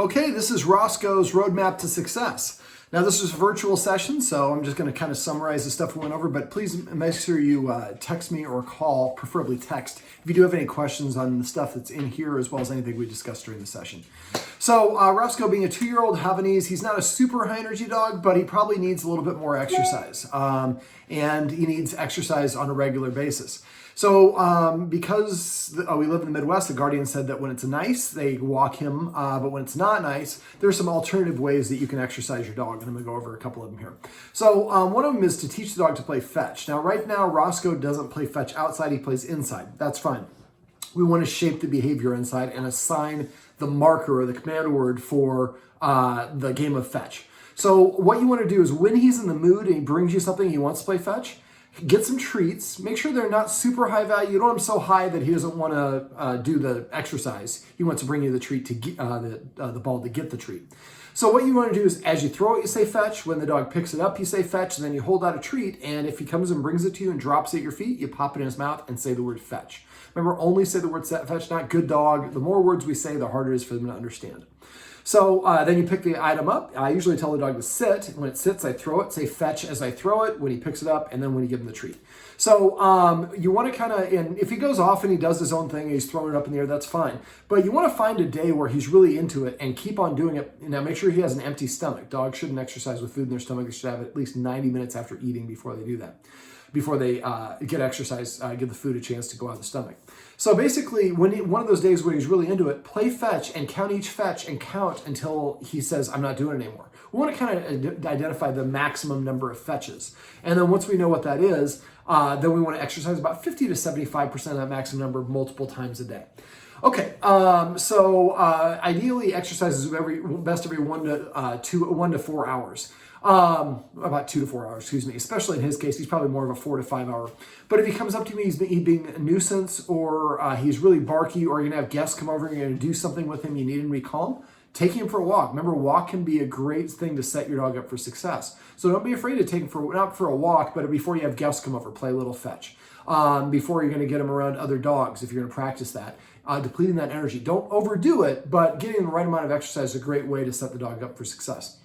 Okay, this is Roscoe's Roadmap to Success. Now, this is a virtual session, so I'm just going to kind of summarize the stuff we went over, but please make sure you text me or call, preferably text, if you do have any questions on the stuff that's in here, as well as anything we discussed during the session. So, Roscoe being a 2-year-old Havanese, he's not a super high energy dog, but he probably needs a little bit more exercise, and he needs exercise on a regular basis. So because we live in the Midwest, the Guardian said that when it's nice, they walk him, but when it's not nice, there's some alternative ways that you can exercise your dog, and I'm going to go over a couple of them here. So one of them is to teach the dog to play fetch. Now, right now, Roscoe doesn't play fetch outside, he plays inside. That's fine. We want to shape the behavior inside and assign the marker or the command word for the game of fetch. So what you want to do is when he's in the mood and he brings you something he wants to play fetch, get some treats. Make sure they're not super high value. You don't want them so high that he doesn't want to do the exercise. He wants to bring you the treat to get the ball to get the treat. So what you want to do is as you throw it, you say fetch. When the dog picks it up, you say fetch, and then you hold out a treat. And if he comes and brings it to you and drops it at your feet, you pop it in his mouth and say the word fetch. Remember, only say the word fetch, not good dog. The more words we say, the harder it is for them to understand. So then you pick the item up. I usually tell the dog to sit. When it sits, I throw it, say fetch as I throw it, when he picks it up, and then when you give him the treat. So you want to kind of, and if he goes off and he does his own thing and he's throwing it up in the air, that's fine. But you want to find a day where he's really into it and keep on doing it. Now make sure he has an empty stomach. Dogs shouldn't exercise with food in their stomach. They should have at least 90 minutes after eating before they do that. Before they get exercise, give the food a chance to go out of the stomach. So basically, one of those days when he's really into it, play fetch and count each fetch and count until he says, I'm not doing it anymore. We want to kind of identify the maximum number of fetches. And then once we know what that is, then we want to exercise about 50 to 75% of that maximum number multiple times a day. Okay, so ideally exercises best every 1 to 4 hours. About 2 to 4 hours, excuse me. Especially in his case, he's probably more of a 4 to 5 hour. But if he comes up to me, he's being a nuisance, or he's really barky, or you're gonna have guests come over and you're gonna do something with him, you need him to be calm, take him for a walk. Remember, walk can be a great thing to set your dog up for success. So don't be afraid to take him not for a walk, but before you have guests come over, play a little fetch. Before you're gonna get him around other dogs, if you're gonna practice that. Depleting that energy. Don't overdo it, but getting the right amount of exercise is a great way to set the dog up for success.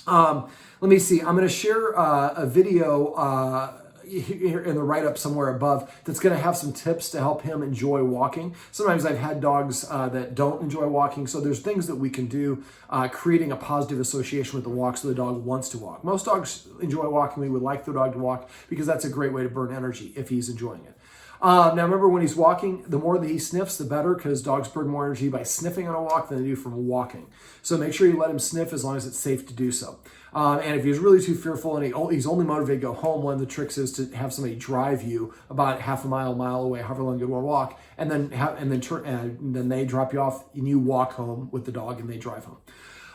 Let me see. I'm going to share a video here in the write-up somewhere above that's going to have some tips to help him enjoy walking. Sometimes I've had dogs that don't enjoy walking, so there's things that we can do creating a positive association with the walk so the dog wants to walk. Most dogs enjoy walking. We would like the dog to walk because that's a great way to burn energy if he's enjoying it. Now remember, when he's walking, the more that he sniffs, the better, because dogs burn more energy by sniffing on a walk than they do from walking. So make sure you let him sniff as long as it's safe to do so. And if he's really too fearful and he's only motivated to go home, one of the tricks is to have somebody drive you about half a mile away, however long you want to walk, and then they drop you off and you walk home with the dog and they drive home.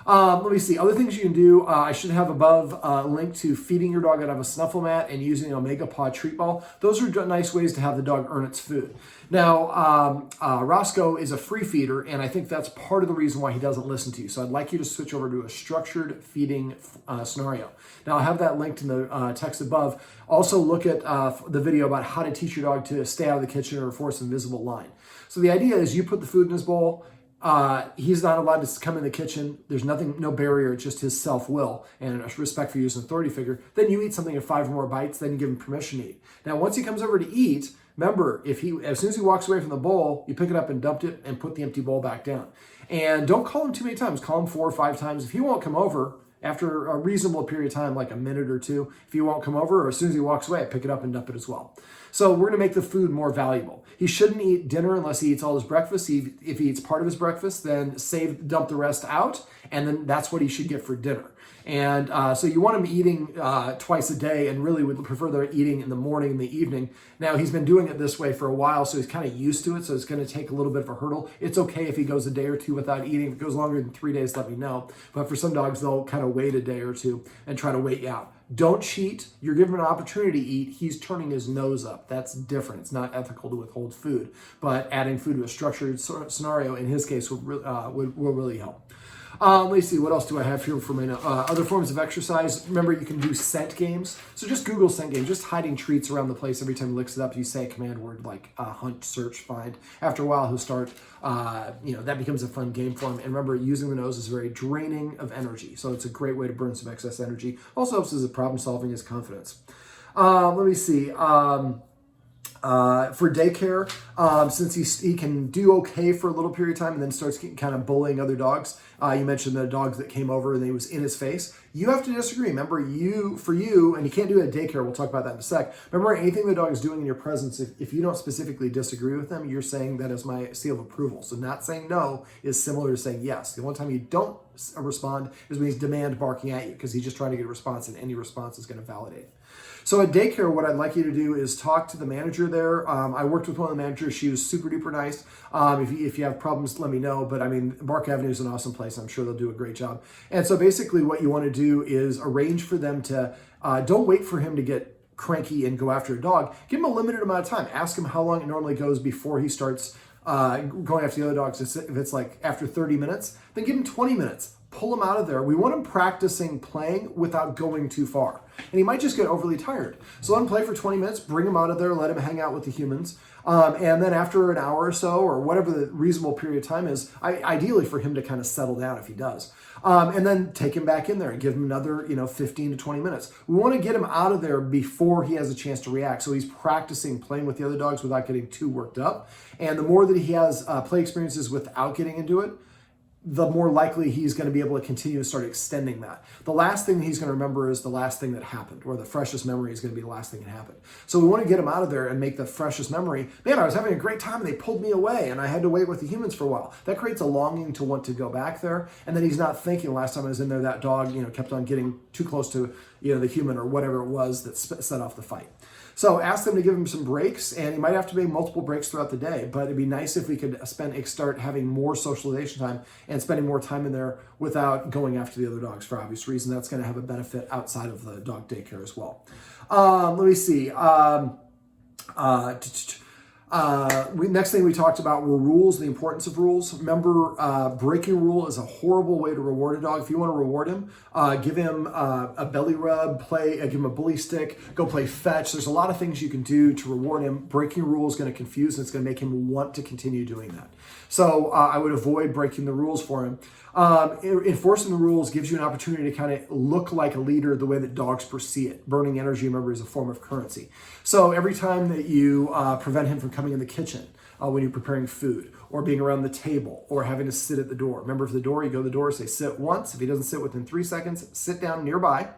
Let me see. Other things you can do, I should have above a link to feeding your dog out of a snuffle mat and using an Omega Paw treat ball. Those are nice ways to have the dog earn its food. Now, Roscoe is a free feeder, and I think that's part of the reason why he doesn't listen to you. So I'd like you to switch over to a structured feeding scenario. Now, I'll have that linked in the text above. Also, look at the video about how to teach your dog to stay out of the kitchen or force an invisible line. So the idea is you put the food in his bowl. He's not allowed to come in the kitchen. There's no barrier, it's just his self-will and respect for you as an authority figure. Then you eat something in 5 or more bites, then you give him permission to eat. Now, once he comes over to eat, remember, as soon as he walks away from the bowl, you pick it up and dump it and put the empty bowl back down. And don't call him too many times. Call him 4 or 5 times. If he won't come over, after a reasonable period of time, like a minute or two, if he won't come over, or as soon as he walks away, pick it up and dump it as well. So we're going to make the food more valuable. He shouldn't eat dinner unless he eats all his breakfast. If he eats part of his breakfast, then dump the rest out, and then that's what he should get for dinner. And so you want him eating twice a day, and really would prefer they're eating in the morning and the evening. Now, he's been doing it this way for a while, so he's kind of used to it, so it's going to take a little bit of a hurdle. It's okay if he goes a day or two without eating. If it goes longer than 3 days, let me know. But for some dogs, they'll kind of wait a day or two and try to wait you out. Don't cheat. You're giving him an opportunity to eat. He's turning his nose up. That's different. It's not ethical to withhold food, but adding food to a structured scenario, in his case, will really help. Let me see, what else do I have here for my other forms of exercise? Remember, you can do scent games. So just Google scent game, just hiding treats around the place. Every time he licks it up, you say a command word like hunt, search, find. After a while, he'll start, that becomes a fun game for him. And remember, using the nose is very draining of energy. So it's a great way to burn some excess energy. Also helps as a problem solving his confidence. Let me see. For daycare, since he can do okay for a little period of time and then starts kind of bullying other dogs. You mentioned the dog that came over and he was in his face. You have to disagree. Remember, and you can't do it at daycare. We'll talk about that in a sec. Remember, anything the dog is doing in your presence, if you don't specifically disagree with them, you're saying that is my seal of approval. So not saying no is similar to saying yes. The only time you don't respond is when he's demand barking at you because he's just trying to get a response, and any response is going to validate. So at daycare, what I'd like you to do is talk to the manager there. I worked with one of the managers. She was super duper nice. If you have problems, let me know. But I mean, Bark Avenue is an awesome place. I'm sure they'll do a great job. And so basically what you want to do is arrange for them to, don't wait for him to get cranky and go after a dog. Give him a limited amount of time. Ask him how long it normally goes before he starts going after the other dogs. If it's like after 30 minutes, then give him 20 minutes. Pull him out of there. We want him practicing playing without going too far. And he might just get overly tired. So let him play for 20 minutes, bring him out of there, let him hang out with the humans. And then after an hour or so, or whatever the reasonable period of time is, ideally for him to kind of settle down if he does. And then take him back in there and give him another, 15 to 20 minutes. We want to get him out of there before he has a chance to react. So he's practicing playing with the other dogs without getting too worked up. And the more that he has play experiences without getting into it, the more likely he's going to be able to continue to start extending that. The last thing he's going to remember is the last thing that happened, or the freshest memory is going to be the last thing that happened. So we want to get him out of there and make the freshest memory. Man, I was having a great time and they pulled me away and I had to wait with the humans for a while. That creates a longing to want to go back there. And then he's not thinking, last time I was in there, that dog, kept on getting too close to, the human or whatever it was that set off the fight. So ask them to give him some breaks, and he might have to make multiple breaks throughout the day, but it'd be nice if we could start having more socialization time and spending more time in there without going after the other dogs for obvious reason. That's going to have a benefit outside of the dog daycare as well. Let me see. Next thing we talked about were rules, the importance of rules. Remember, breaking a rule is a horrible way to reward a dog. If you want to reward him, give him a belly rub, give him a bully stick, go play fetch. There's a lot of things you can do to reward him. Breaking a rule is going to confuse and it's going to make him want to continue doing that. So I would avoid breaking the rules for him. Enforcing the rules gives you an opportunity to kind of look like a leader the way that dogs perceive it. Burning energy, remember, is a form of currency. So every time that you prevent him from coming in the kitchen when you're preparing food, or being around the table, or having to sit at the door. Remember, for the door, you go to the door, say sit once. If he doesn't sit within 3 seconds, sit down nearby,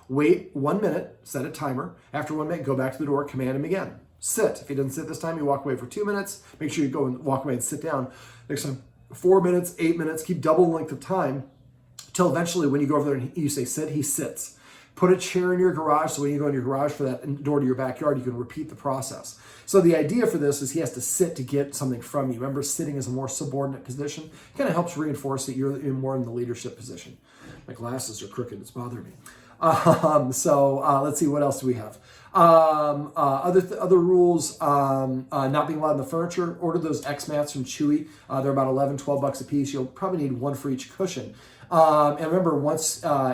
wait 1 minute, set a timer. After 1 minute, go back to the door, command him again. Sit. If he doesn't sit this time, you walk away for 2 minutes. Make sure you go and walk away and sit down. Next time, 4 minutes, 8 minutes, keep double the length of time till eventually when you go over there and you say sit, he sits. Put a chair in your garage so when you go in your garage for that door to your backyard, you can repeat the process. So the idea for this is he has to sit to get something from you. Remember, sitting is a more subordinate position. It kind of helps reinforce that you're more in the leadership position. My glasses are crooked. It's bothering me. Let's see, what else do we have? Other rules, not being allowed in the furniture. Order those X mats from Chewy. They're about $11-12 a piece. You'll probably need one for each cushion. And remember,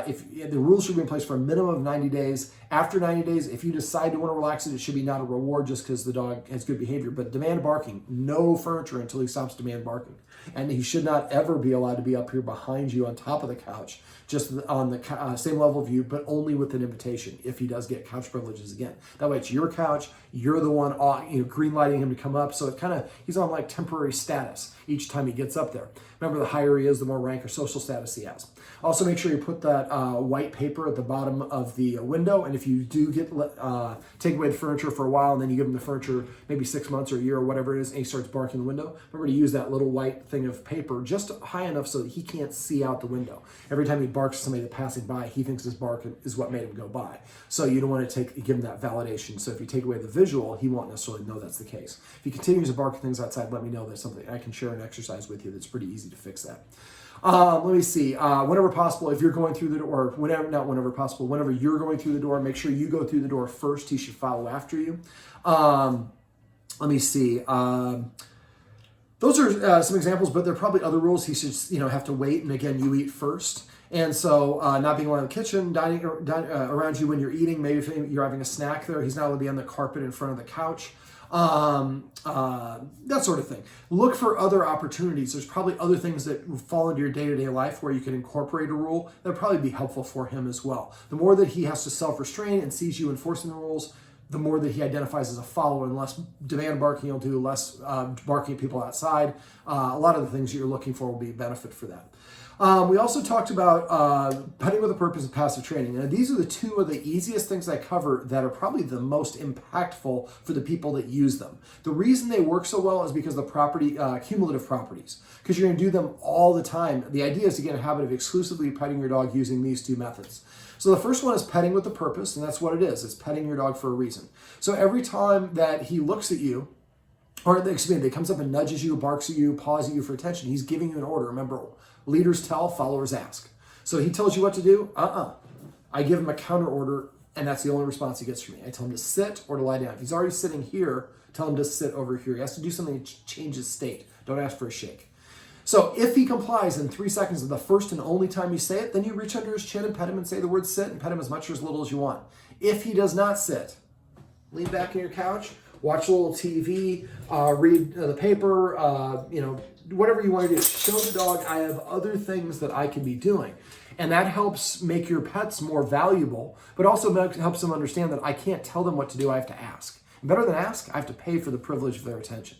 if the rules should be in place for a minimum of 90 days. After 90 days, if you decide to want to relax it, it should be not a reward just because the dog has good behavior. But demand barking, no furniture until he stops demand barking. And he should not ever be allowed to be up here behind you on top of the couch, just on the same level of you, but only with an invitation if he does get couch privileges again. That way it's your couch, you're the one green lighting him to come up, so he's on like temporary status each time he gets up there. Remember, the higher he is, the more rank or social status he has. Also, make sure you put that white paper at the bottom of the window, and if you do take away the furniture for a while, and then you give him the furniture maybe 6 months or a year or whatever it is, and he starts barking the window, remember to use that little white thing of paper just high enough so that he can't see out the window. Every time he barks at somebody that's passing by, he thinks his bark is what made him go by. So you don't want to give him that validation. So if you take away the visual, he won't necessarily know that's the case. If he continues to bark at things outside, let me know. There's something I can share an exercise with you that's pretty easy to fix that. Let me see. Whenever possible, if you're going through the door, whenever you're going through the door, make sure you go through the door first. He should follow after you. Let me see. Those are some examples, but there are probably other rules. He should, have to wait. And again, you eat first. And so not being around the kitchen, dining around you when you're eating, maybe if you're having a snack there, he's not allowed to be on the carpet in front of the couch, that sort of thing. Look for other opportunities. There's probably other things that fall into your day-to-day life where you can incorporate a rule that would probably be helpful for him as well. The more that he has to self-restrain and sees you enforcing the rules, the more that he identifies as a follower, and less demand barking he'll do, less barking at people outside. A lot of the things that you're looking for will be a benefit for that. We also talked about petting with a purpose and passive training. Now, these are the two of the easiest things I cover that are probably the most impactful for the people that use them. The reason they work so well is because of the cumulative properties, because you're going to do them all the time. The idea is to get a habit of exclusively petting your dog using these two methods. So the first one is petting with a purpose, and that's what it is. It's petting your dog for a reason. So every time that he looks at you, or excuse me, he comes up and nudges you, barks at you, paws at you for attention, he's giving you an order. Remember, leaders tell, followers ask. So he tells you what to do? I give him a counter order, and that's the only response he gets from me. I tell him to sit or to lie down. If he's already sitting here, tell him to sit over here. He has to do something to change his state. Don't ask for a shake. So if he complies in 3 seconds of the first and only time you say it, then you reach under his chin and pet him and say the word sit, and pet him as much or as little as you want. If he does not sit, lean back in your couch, watch a little TV, read the paper, whatever you want to do. Show the dog I have other things that I can be doing. And that helps make your pets more valuable, but also helps them understand that I can't tell them what to do, I have to ask. And better than ask, I have to pay for the privilege of their attention.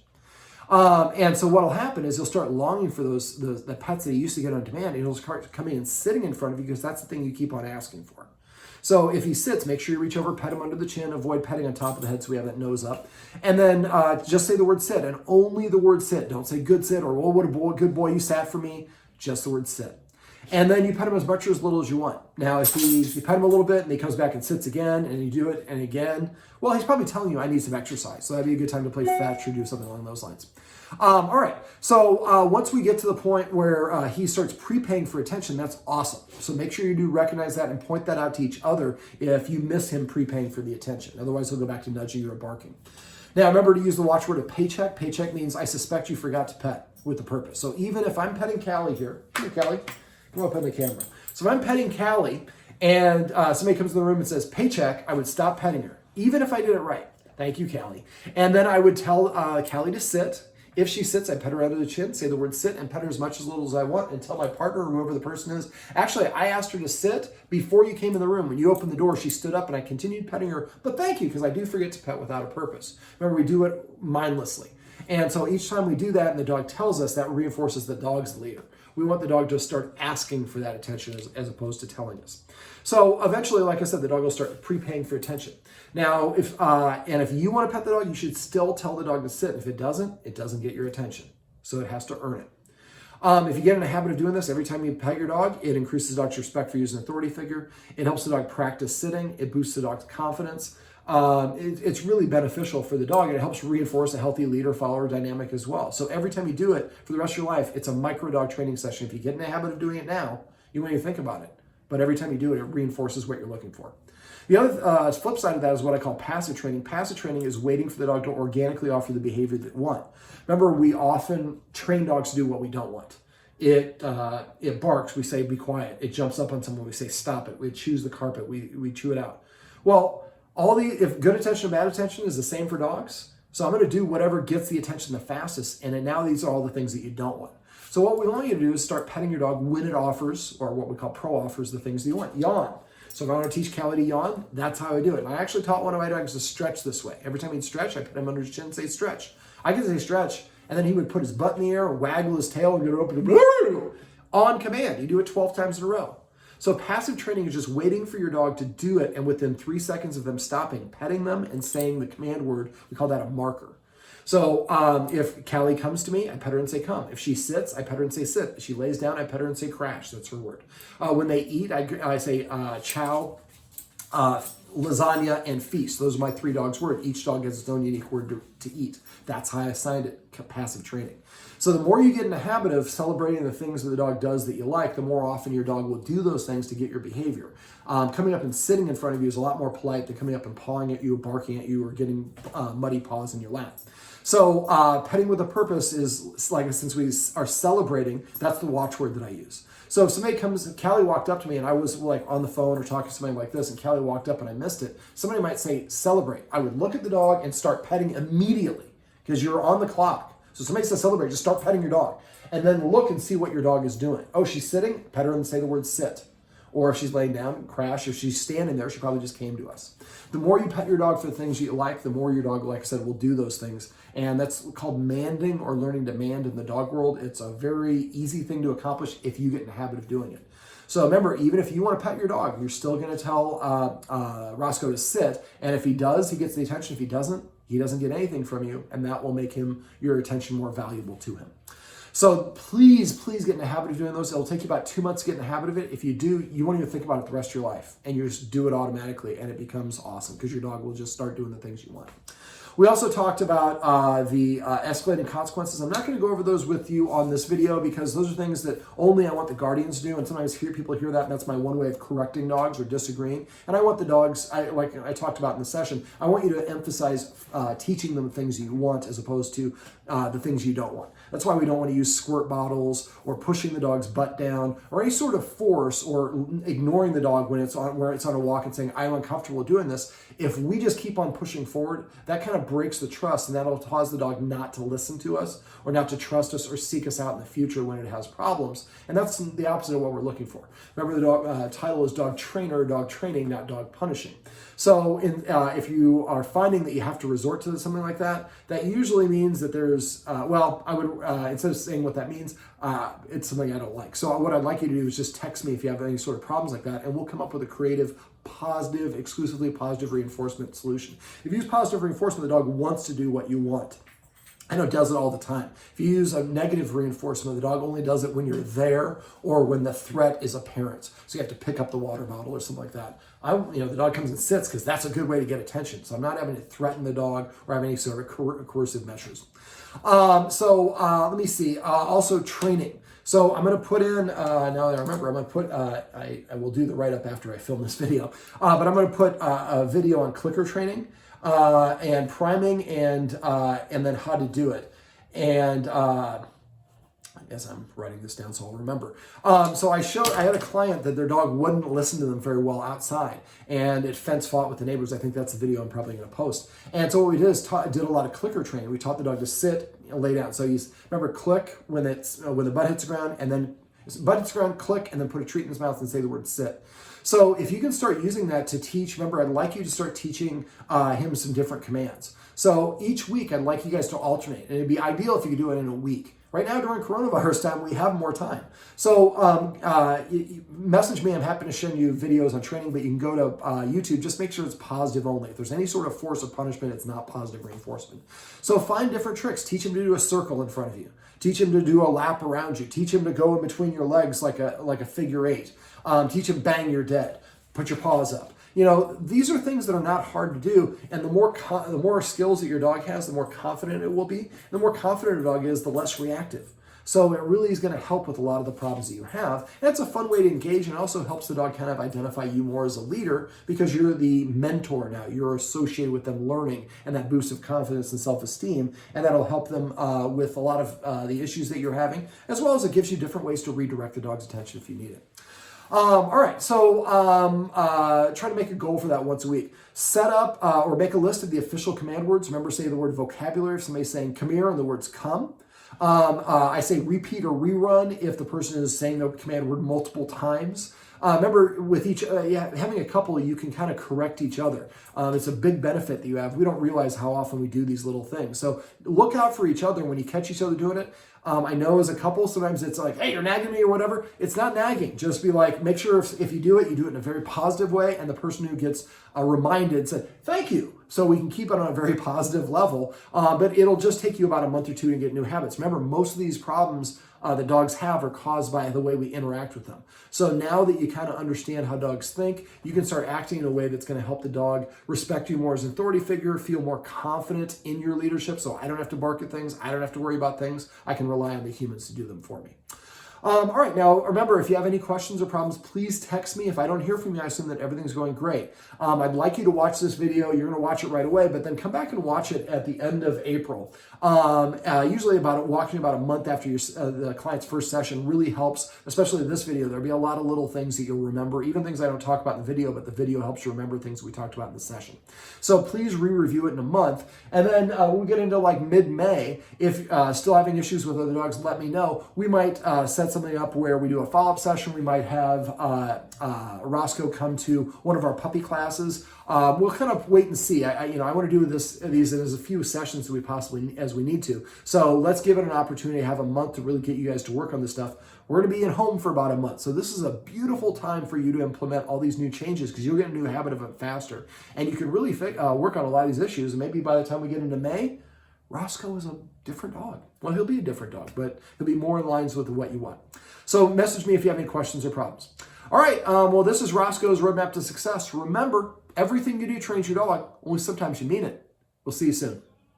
And so what will happen is you'll start longing for the pets that you used to get on demand, and he'll start coming and sitting in front of you because that's the thing you keep on asking for. So if he sits, make sure you reach over, pet him under the chin, avoid petting on top of the head so we have that nose up. And then just say the word sit, and only the word sit. Don't say good sit or, oh, what a good boy, you sat for me. Just the word sit. And then you pet him as much or as little as you want. Now, if you pet him a little bit and he comes back and sits again, and you do it and again, well, he's probably telling you I need some exercise. So that'd be a good time to play fetch or do something along those lines. All right. So once we get to the point where he starts prepaying for attention, that's awesome. So make sure you do recognize that and point that out to each other if you miss him prepaying for the attention. Otherwise, he'll go back to nudging you or barking. Now, remember to use the watchword of paycheck. Paycheck means I suspect you forgot to pet with the purpose. So even if I'm petting Callie here, come here, Callie. Come up on the camera. So if I'm petting Callie and somebody comes in the room and says, paycheck, I would stop petting her, even if I did it right. Thank you, Callie. And then I would tell Callie to sit. If she sits, I pet her under the chin, say the word sit, and pet her as much as little as I want, and tell my partner, or whoever the person is, actually, I asked her to sit before you came in the room. When you opened the door, she stood up, and I continued petting her. But thank you, because I do forget to pet without a purpose. Remember, we do it mindlessly. And so each time we do that and the dog tells us, that reinforces the dog's the leader. We want the dog to start asking for that attention as opposed to telling us. So eventually, like I said, the dog will start prepaying for attention. Now, if you want to pet the dog, you should still tell the dog to sit. If it doesn't get your attention. So it has to earn it. If you get in a habit of doing this, every time you pet your dog, it increases the dog's respect for you as an authority figure. It helps the dog practice sitting. It boosts the dog's confidence. It's really beneficial for the dog, and it helps reinforce a healthy leader-follower dynamic as well. So every time you do it for the rest of your life, it's a micro-dog training session. If you get in the habit of doing it now, you won't even think about it. But every time you do it, it reinforces what you're looking for. The other flip side of that is what I call passive training. Passive training is waiting for the dog to organically offer the behavior that we want. Remember, we often train dogs to do what we don't want. It barks, we say be quiet. It jumps up on someone, we say stop it. We chews the carpet, we chew it out. Well, if good attention and bad attention is the same for dogs, so I'm going to do whatever gets the attention the fastest, and now these are all the things that you don't want. So what we want you to do is start petting your dog when it offers, or what we call pro-offers, the things that you want. Yawn. So if I want to teach Callie to yawn, that's how I do it. And I actually taught one of my dogs to stretch this way. Every time he'd stretch, I put him under his chin and say stretch. I could say stretch, and then he would put his butt in the air, waggle his tail, and get it open on command. You do it 12 times in a row. So passive training is just waiting for your dog to do it, and within 3 seconds of them stopping, petting them and saying the command word, we call that a marker. So if Callie comes to me, I pet her and say come. If she sits, I pet her and say sit. If she lays down, I pet her and say crash. That's her word. When they eat, I say chow, lasagna, and feast. Those are my 3 dogs' words. Each dog has its own unique word to eat. That's how I assigned it, passive training. So the more you get in the habit of celebrating the things that the dog does that you like, the more often your dog will do those things to get your behavior. Coming up and sitting in front of you is a lot more polite than coming up and pawing at you, barking at you, or getting muddy paws in your lap. So petting with a purpose is, like, since we are celebrating, that's the watchword that I use. So if somebody comes, Callie walked up to me and I was like on the phone or talking to somebody like this, and Callie walked up and I missed it, somebody might say, celebrate. I would look at the dog and start petting immediately because you're on the clock. So somebody says celebrate, just start petting your dog. And then look and see what your dog is doing. Oh, she's sitting, pet her and say the word sit. Or if she's laying down, crash. If she's standing there, she probably just came to us. The more you pet your dog for the things you like, the more your dog, like I said, will do those things. And that's called manding, or learning to mand in the dog world. It's a very easy thing to accomplish if you get in the habit of doing it. So remember, even if you want to pet your dog, you're still going to tell Roscoe to sit. And if he does, he gets the attention. If he doesn't get anything from you, and that will make your attention more valuable to him. So please get in the habit of doing those. It'll take you about 2 months to get in the habit of it. If you do, you won't even think about it the rest of your life, and you just do it automatically, and it becomes awesome because your dog will just start doing the things you want. We also talked about the escalating consequences. I'm not going to go over those with you on this video because those are things that only I want the guardians to do. And sometimes people hear that, and that's my one way of correcting dogs or disagreeing. And I want the dogs, like I talked about in the session, I want you to emphasize teaching them things you want as opposed to the things you don't want. That's why we don't want to use squirt bottles or pushing the dog's butt down or any sort of force or ignoring the dog when it's on a walk and saying, I'm uncomfortable doing this. If we just keep on pushing forward, that kind of breaks the trust, and that'll cause the dog not to listen to us or not to trust us or seek us out in the future when it has problems. And that's the opposite of what we're looking for. Remember, the dog title is dog trainer, dog training, not dog punishing. So if you are finding that you have to resort to something like that, that usually means that there's, I would, instead of saying what that means, it's something I don't like. So what I'd like you to do is just text me if you have any sort of problems like that, and we'll come up with a creative, positive, exclusively positive reinforcement solution. If you use positive reinforcement, the dog wants to do what you want. I know it does it all the time. If you use a negative reinforcement, the dog only does it when you're there or when the threat is apparent. So you have to pick up the water bottle or something like that. The dog comes and sits because that's a good way to get attention. So I'm not having to threaten the dog or have any sort of coercive measures. Let me see. Also training. So I'm going to put in, now that I remember, I'm going to put, I will do the write-up after I film this video, but I'm going to put a video on clicker training. And priming and then how to do it. And as I'm writing this down so I'll remember. So I had a client that their dog wouldn't listen to them very well outside, and it fence fought with the neighbors. I think that's the video I'm probably going to post. And so what we did is did a lot of clicker training. We taught the dog to sit, lay down. So remember, click when the butt hits the ground, and then butt hits the ground, click, and then put a treat in his mouth and say the word sit. So if you can start using that to teach, remember, I'd like you to start teaching him some different commands. So each week, I'd like you guys to alternate. And it'd be ideal if you could do it in a week. Right now, during coronavirus time, we have more time. So message me. I'm happy to show you videos on training, but you can go to YouTube. Just make sure it's positive only. If there's any sort of force or punishment, it's not positive reinforcement. So find different tricks. Teach him to do a circle in front of you. Teach him to do a lap around you. Teach him to go in between your legs like a figure eight. Teach him bang, you're dead. Put your paws up. These are things that are not hard to do, and the more skills that your dog has, the more confident it will be. The more confident a dog is, the less reactive. So it really is going to help with a lot of the problems that you have. And it's a fun way to engage, and it also helps the dog kind of identify you more as a leader because you're the mentor now. You're associated with them learning, and that boost of confidence and self-esteem, and that'll help them with a lot of the issues that you're having, as well as it gives you different ways to redirect the dog's attention if you need it. All right, so try to make a goal for that once a week. Set up or make a list of the official command words. Remember, say the word vocabulary if somebody's saying come here and the words come. I say repeat or rerun if the person is saying the command word multiple times. Remember, with having a couple, you can kind of correct each other. It's a big benefit that you have. We don't realize how often we do these little things. So look out for each other when you catch each other doing it. I know as a couple, sometimes it's like, hey, you're nagging me or whatever. It's not nagging. Just be like, make sure if you do it in a very positive way, and the person who gets reminded said, thank you. So we can keep it on a very positive level, but it'll just take you about a month or two to get new habits. Remember, most of these problems that dogs have are caused by the way we interact with them. So now that you kind of understand how dogs think, you can start acting in a way that's going to help the dog respect you more as an authority figure, feel more confident in your leadership. So I don't have to bark at things. I don't have to worry about things. I can rely on the humans to do them for me. All right, now remember, if you have any questions or problems, please text me. If I don't hear from you, I assume that everything's going great. I'd like you to watch this video. You're going to watch it right away, but then come back and watch it at the end of April. Usually watching about a month after the client's first session really helps, especially this video. There'll be a lot of little things that you'll remember, even things I don't talk about in the video, but the video helps you remember things we talked about in the session. So please re-review it in a month. And then we'll get into like mid-May. If still having issues with other dogs, let me know. We might set something up where we do a follow-up session. We might have Roscoe come to one of our puppy classes. We'll kind of wait and see. I want to do these in as few sessions as we need to. So let's give it an opportunity to have a month to really get you guys to work on this stuff. We're going to be at home for about a month. So this is a beautiful time for you to implement all these new changes because you'll get a new habit of it faster. And you can really work on a lot of these issues. And maybe by the time we get into May, Roscoe is a different dog. Well, he'll be a different dog, but he'll be more in lines with what you want. So message me if you have any questions or problems. All right, well, this is Roscoe's Roadmap to Success. Remember, everything you do trains your dog, only sometimes you mean it. We'll see you soon.